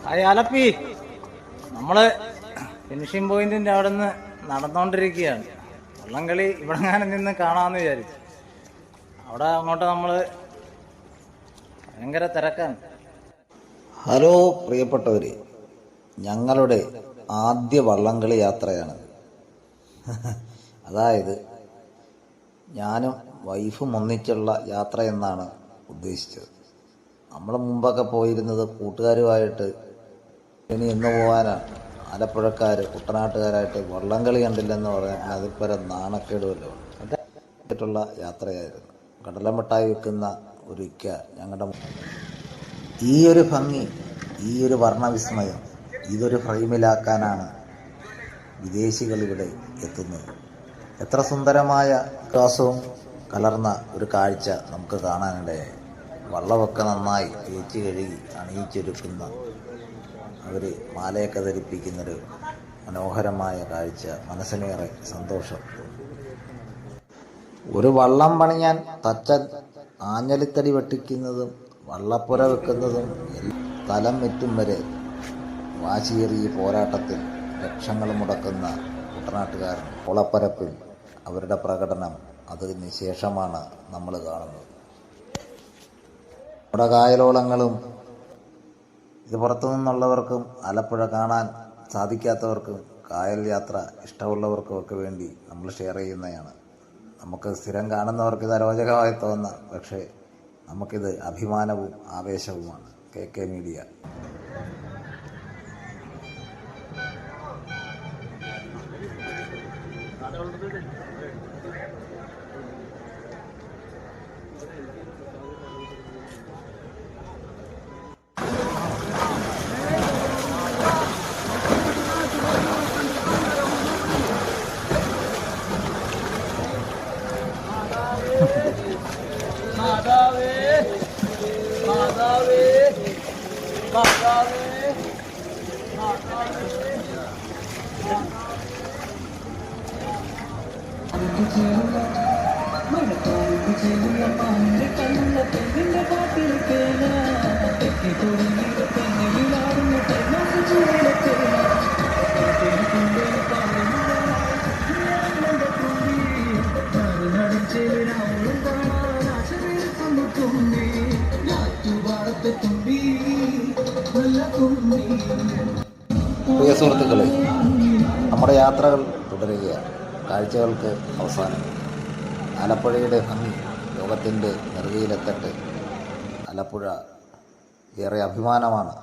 ആലപ്പി നമ്മള് ഫിനിഷിംഗ് പോയിന്റിന്റെ അവിടെ നിന്ന് നടന്നുകൊണ്ടിരിക്കുകയാണ്. വള്ളംകളി ഇവിടെ നിന്ന് കാണാമെന്ന് വിചാരിച്ചു. അവിടെ അങ്ങോട്ട് നമ്മള് ഭയങ്കര തിരക്കാണ്. ഹലോ പ്രിയപ്പെട്ടവരെ, ഞങ്ങളുടെ ആദ്യ വള്ളംകളി യാത്രയാണ്. അതായത് ഞാനും വൈഫും ഒന്നിച്ചുള്ള യാത്ര എന്നാണ് ഉദ്ദേശിച്ചത്. നമ്മൾ മുമ്പൊക്കെ പോയിരുന്നത് കൂട്ടുകാരുമായിട്ട്. ഇനി എന്ന് പോകാനാണ്? ആലപ്പുഴക്കാർ കുട്ടനാട്ടുകാരായിട്ട് വള്ളംകളി കണ്ടില്ലെന്ന് പറയാൻ അതിൽപ്പര നാണക്കേടുമല്ലോ. ായിട്ടുള്ള യാത്രയായിരുന്നു. കടലമിഠായി വെക്കുന്ന ഒരു ഇക്ക ഞങ്ങളുടെ ഈ ഒരു ഭംഗി, ഈ ഒരു വർണ്ണവിസ്മയം, ഇതൊരു ഫ്രെയിമിലാക്കാനാണ് വിദേശികൾ ഇവിടെ എത്തുന്നത്. എത്ര സുന്ദരമായ വികാസവും കലർന്ന ഒരു കാഴ്ച നമുക്ക് കാണാനിടയായി. വള്ളമൊക്കെ നന്നായി തേച്ച് കഴുകി അണിയിച്ചൊരുക്കുന്ന, അവർ മാലയൊക്കെ ധരിപ്പിക്കുന്നൊരു മനോഹരമായ കാഴ്ച മനസ്സിനേറെ സന്തോഷം. ഒരു വള്ളം പണിയാൻ തച്ചൻ ആഞ്ഞലിത്തടി വെട്ടിക്കുന്നതും വള്ളപ്പുര വെക്കുന്നതും തലം വെറ്റും വരെ വാശിയേറിയ പോരാട്ടത്തിൽ ലക്ഷങ്ങൾ മുടക്കുന്ന കുട്ടനാട്ടുകാരൻ കുളപ്പരപ്പിൽ അവരുടെ പ്രകടനം അതിന് ശേഷമാണ് നമ്മൾ കാണുന്നത്. നമ്മുടെ കായലോളങ്ങളും ഇത് പുറത്തു നിന്നുള്ളവർക്കും ആലപ്പുഴ കാണാൻ സാധിക്കാത്തവർക്കും കായൽ യാത്ര ഇഷ്ടമുള്ളവർക്കുമൊക്കെ വേണ്ടി നമ്മൾ ഷെയർ ചെയ്യുന്നതാണ്. നമുക്ക് സ്ഥിരം കാണുന്നവർക്ക് ഇത് അരോചകമായി തോന്നാം, പക്ഷേ നമുക്കിത് അഭിമാനവും ആവേശവുമാണ്. KK media. പ്രിയ സുഹൃത്തുക്കളെ, നമ്മുടെ യാത്രകൾ തുടരുകയാണ്. കാഴ്ചകൾക്ക് അവസാനം. ആലപ്പുഴയുടെ ഭംഗി ലോകത്തിൻ്റെ നെറുകയിലെത്തട്ടെ. ആലപ്പുഴ ഏറെ അഭിമാനമാണ്.